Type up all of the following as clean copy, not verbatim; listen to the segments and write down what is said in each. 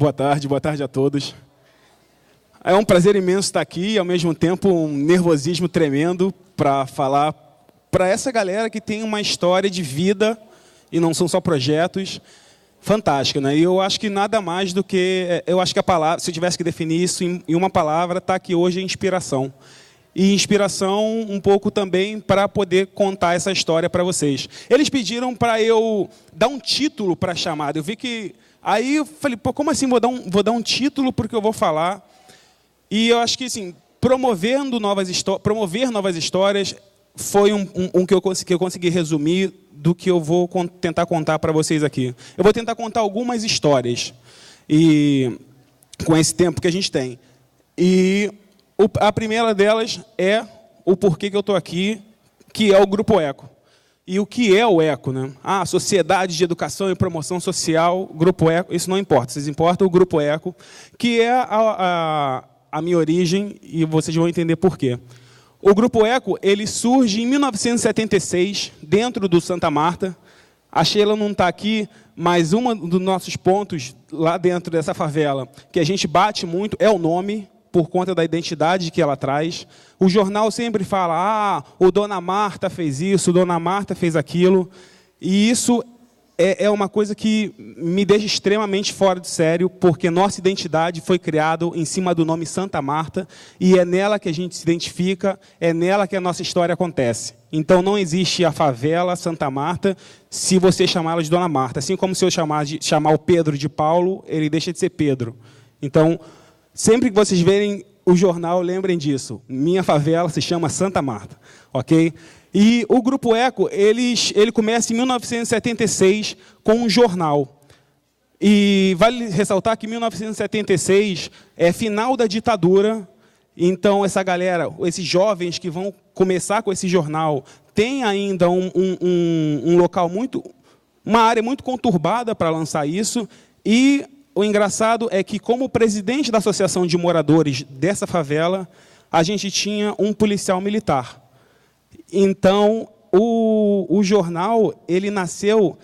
boa tarde a todos. É um prazer imenso estar aqui e, ao mesmo tempo, um nervosismo tremendo para falar para essa galera que tem uma história de vida, e não são só projetos, fantástica, né? E eu acho que nada mais do que... Eu acho que a palavra, se eu tivesse que definir isso em uma palavra, está aqui hoje é inspiração. E inspiração um pouco também para poder contar essa história para vocês. Eles pediram para eu dar um título para a chamada. Eu vi que... Aí eu falei, pô, como assim vou dar um título porque eu vou falar? E eu acho que, assim, promover novas histórias foi um que eu consegui resumir do que eu vou tentar contar para vocês aqui. Eu vou tentar contar algumas histórias e com esse tempo que a gente tem. E a primeira delas é o porquê que eu estou aqui, que é o Grupo Eco. E o que é o ECO, né? Ah, Sociedade de Educação e Promoção Social, Grupo ECO, isso não importa, vocês importam o Grupo ECO, que é a minha origem, e vocês vão entender por quê. O Grupo ECO, ele surge em 1976, dentro do Santa Marta. A Sheila não está aqui, mas um dos nossos pontos lá dentro dessa favela, que a gente bate muito, é o nome, por conta da identidade que ela traz. O jornal sempre fala, o Dona Marta fez isso, o Dona Marta fez aquilo. E isso é uma coisa que me deixa extremamente fora de sério, porque nossa identidade foi criada em cima do nome Santa Marta, e é nela que a gente se identifica, é nela que a nossa história acontece. Então, não existe a favela Santa Marta se você chamá-la de Dona Marta. Assim como se eu chamar o Pedro de Paulo, ele deixa de ser Pedro. Então, sempre que vocês verem o jornal, lembrem disso. Minha favela se chama Santa Marta, ok? E o Grupo Eco, ele começa em 1976 com um jornal. E vale ressaltar que 1976 é final da ditadura. Então, essa galera, esses jovens que vão começar com esse jornal, tem ainda um local uma área muito conturbada para lançar isso. E o engraçado é que, como presidente da Associação de Moradores dessa favela, a gente tinha um policial militar. Então, o jornal ele nasceu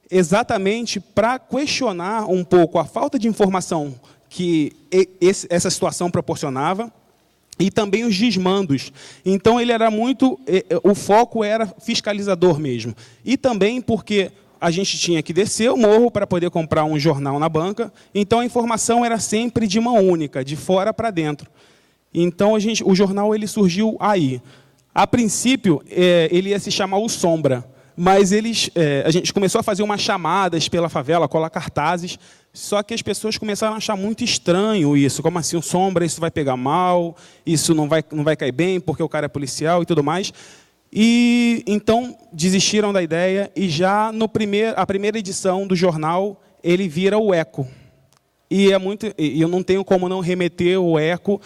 exatamente para questionar um pouco a falta de informação que essa situação proporcionava e também os desmandos. Então, ele era o foco era fiscalizador mesmo. E também porque a gente tinha que descer o morro para poder comprar um jornal na banca, então a informação era sempre de mão única, de fora para dentro. Então, o jornal ele surgiu aí. A princípio, ele ia se chamar O Sombra, mas a gente começou a fazer umas chamadas pela favela, colar cartazes, só que as pessoas começaram a achar muito estranho isso. Como assim, O Sombra, isso vai pegar mal, isso não vai cair bem, porque o cara é policial e tudo mais. E então desistiram da ideia e já a primeira edição do jornal ele vira o Eco. E eu não tenho como não remeter o Eco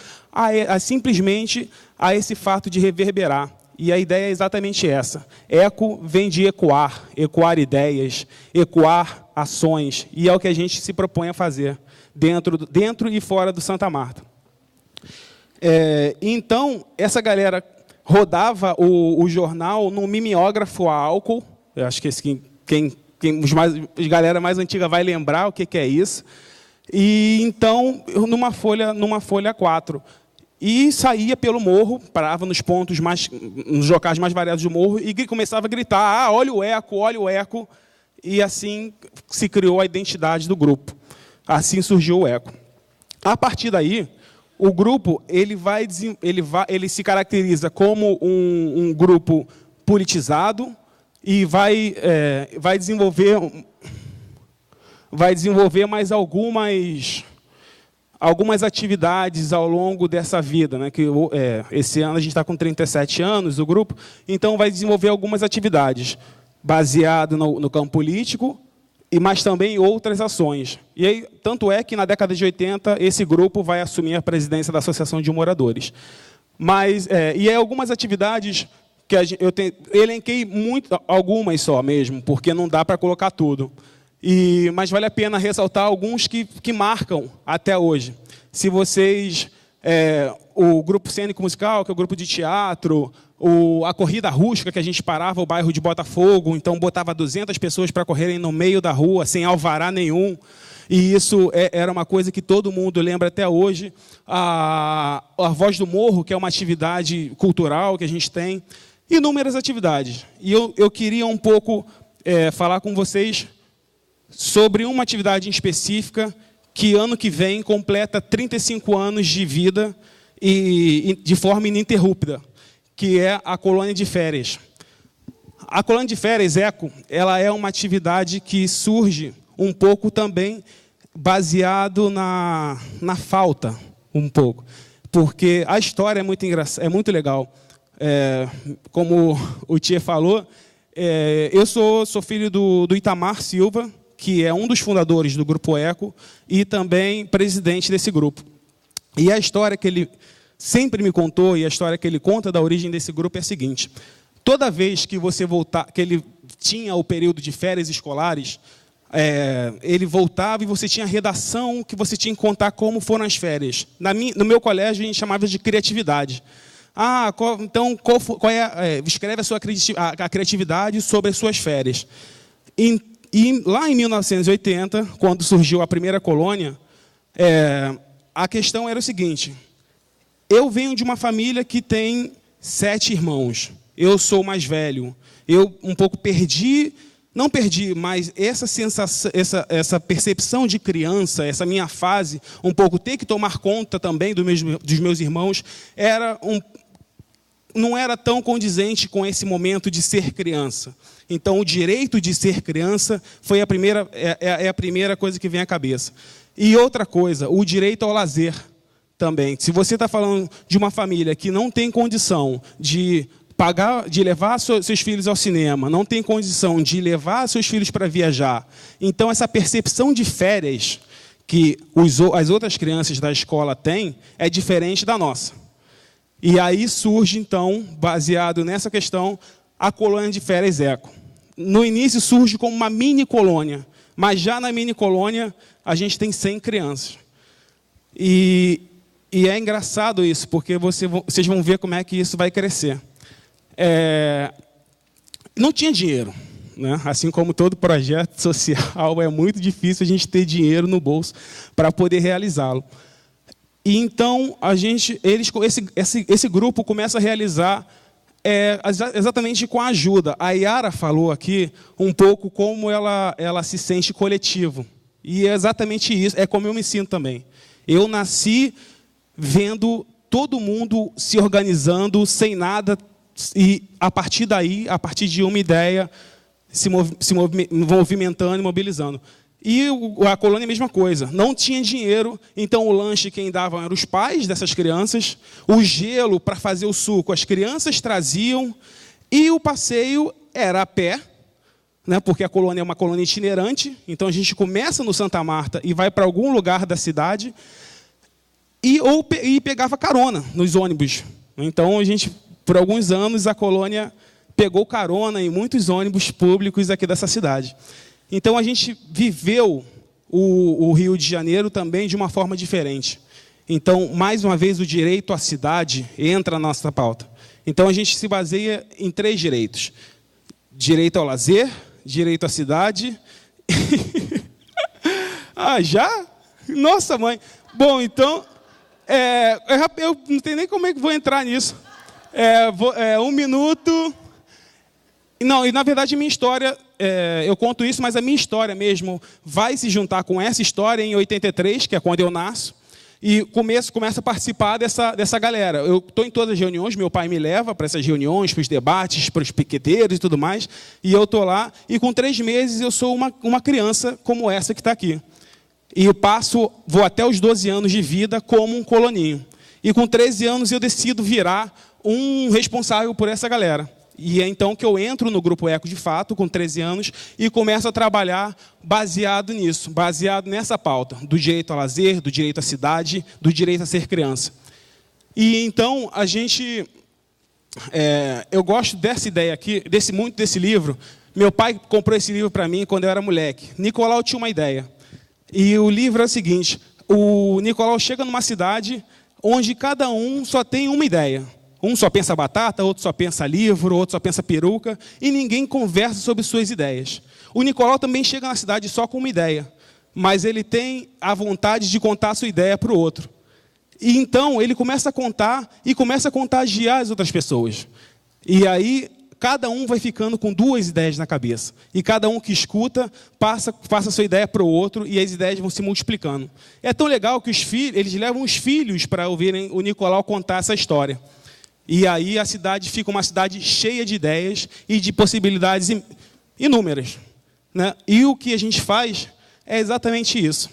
simplesmente a esse fato de reverberar. E a ideia é exatamente essa. Eco vem de ecoar ideias, ecoar ações. E é o que a gente se propõe a fazer dentro e fora do Santa Marta. Então, essa galera rodava o jornal num mimeógrafo a álcool. Eu acho que a galera mais antiga vai lembrar o que é isso. E então, numa folha A4. E saía pelo morro, parava nos locais mais variados do morro, e começava a gritar, olha o Eco. E assim se criou a identidade do grupo. Assim surgiu o Eco. A partir daí, o grupo ele se caracteriza como um grupo politizado e vai desenvolver mais algumas atividades ao longo dessa vida, né? Esse ano a gente está com 37 anos, o grupo, então vai desenvolver algumas atividades baseado no campo político, mas também outras ações. E aí, tanto é que, na década de 80, esse grupo vai assumir a presidência da Associação de Moradores. E aí, algumas atividades que eu elenquei algumas só mesmo, porque não dá para colocar tudo. Mas vale a pena ressaltar alguns que marcam até hoje. Se vocês... o grupo cênico musical, que é o grupo de teatro, a corrida rústica, que a gente parava o bairro de Botafogo, então botava 200 pessoas para correrem no meio da rua, sem alvará nenhum. e isso era uma coisa que todo mundo lembra até hoje. A Voz do Morro, que é uma atividade cultural que a gente tem, inúmeras atividades. E eu queria um pouco falar com vocês sobre uma atividade em específica que ano que vem completa 35 anos de vida e de forma ininterrupta, que é a colônia de férias. A colônia de férias, ECO, ela é uma atividade que surge um pouco também baseado na falta, um pouco. Porque a história é muito engraçada, é muito legal. Como o Tia falou, eu sou filho do Itamar Silva, que é um dos fundadores do Grupo ECO e também presidente desse grupo. E a história que ele sempre me contou, e a história que ele conta da origem desse grupo é a seguinte: toda vez que você voltar, que ele tinha o período de férias escolares, ele voltava e você tinha redação que você tinha que contar como foram as férias. No meu colégio, a gente chamava de criatividade. Então, escreve a criatividade sobre as suas férias. E lá em 1980, quando surgiu a primeira colônia, a questão era o seguinte: eu venho de uma família que tem 7 irmãos. Eu sou o mais velho. Eu um pouco não perdi, mas essa sensação, essa percepção de criança, essa minha fase, um pouco ter que tomar conta também dos meus irmãos, não era tão condizente com esse momento de ser criança. Então, o direito de ser criança foi a primeira coisa que vem à cabeça. E outra coisa, o direito ao lazer também. Se você está falando de uma família que não tem condição de levar seus filhos ao cinema, não tem condição de levar seus filhos para viajar, então essa percepção de férias que as outras crianças da escola têm é diferente da nossa. E aí surge, então, baseado nessa questão, a colônia de férias ECO. No início surge como uma mini colônia, mas já na mini colônia a gente tem 100 crianças. E é engraçado isso, porque vocês vão ver como é que isso vai crescer. Não tinha dinheiro, né? Assim como todo projeto social, é muito difícil a gente ter dinheiro no bolso para poder realizá-lo. E então esse grupo começa a realizar exatamente com a ajuda. A Yara falou aqui um pouco como ela se sente coletivo. E é exatamente isso, é como eu me sinto também. Eu nasci vendo todo mundo se organizando, sem nada, e a partir daí, a partir de uma ideia, se movimentando e mobilizando. E a colônia é a mesma coisa. Não tinha dinheiro, então o lanche quem dava eram os pais dessas crianças. O gelo para fazer o suco as crianças traziam. E o passeio era a pé, né, porque a colônia é uma colônia itinerante. Então a gente começa no Santa Marta e vai para algum lugar da cidade. E pegava carona nos ônibus. Então a gente, por alguns anos, a colônia pegou carona em muitos ônibus públicos aqui dessa cidade. Então, a gente viveu o Rio de Janeiro também de uma forma diferente. Então, mais uma vez, o direito à cidade entra na nossa pauta. Então, a gente se baseia em 3 direitos. Direito ao lazer, direito à cidade... já? Nossa, mãe! Bom, então, eu não tenho nem como é que vou entrar nisso. 1 minuto... Não, e na verdade minha história, eu conto isso, mas a minha história mesmo vai se juntar com essa história em 83, que é quando eu nasço, e começo a participar dessa galera. Eu estou em todas as reuniões, meu pai me leva para essas reuniões, para os debates, para os piqueteiros e tudo mais, e eu estou lá, e com 3 meses eu sou uma criança como essa que está aqui. E eu vou até os 12 anos de vida como um coloninho. E com 13 anos eu decido virar um responsável por essa galera. E é então que eu entro no Grupo ECO de fato, com 13 anos, e começo a trabalhar baseado nisso, baseado nessa pauta, do direito ao lazer, do direito à cidade, do direito a ser criança. E então, eu gosto dessa ideia aqui, muito desse livro. Meu pai comprou esse livro para mim quando eu era moleque. Nicolau tinha uma ideia. E o livro é o seguinte: o Nicolau chega numa cidade onde cada um só tem uma ideia. Um só pensa batata, outro só pensa livro, outro só pensa peruca, e ninguém conversa sobre suas ideias. O Nicolau também chega na cidade só com uma ideia, mas ele tem a vontade de contar a sua ideia para o outro. E então ele começa a contar e começa a contagiar as outras pessoas. E aí cada um vai ficando com 2 ideias na cabeça. E cada um que escuta passa a sua ideia para o outro e as ideias vão se multiplicando. É tão legal que eles levam os filhos para ouvirem o Nicolau contar essa história. E aí a cidade fica uma cidade cheia de ideias e de possibilidades inúmeras, né? E o que a gente faz é exatamente isso.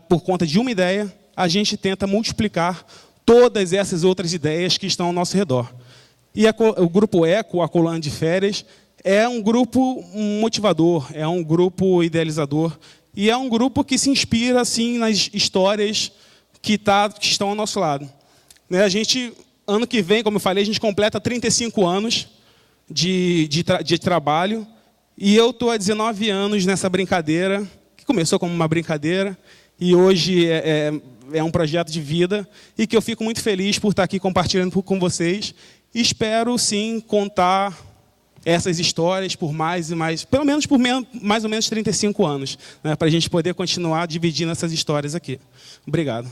Por conta de uma ideia, a gente tenta multiplicar todas essas outras ideias que estão ao nosso redor. E o Grupo Eco, a Colônia de Férias, é um grupo motivador, é um grupo idealizador, e é um grupo que se inspira assim, nas histórias que estão ao nosso lado. Né? A gente, ano que vem, como eu falei, a gente completa 35 anos de trabalho, e eu estou há 19 anos nessa brincadeira, que começou como uma brincadeira, e hoje é um projeto de vida, e que eu fico muito feliz por estar aqui compartilhando com vocês. Espero, sim, contar essas histórias por mais e mais, pelo menos por mais ou menos 35 anos, né, para a gente poder continuar dividindo essas histórias aqui. Obrigado.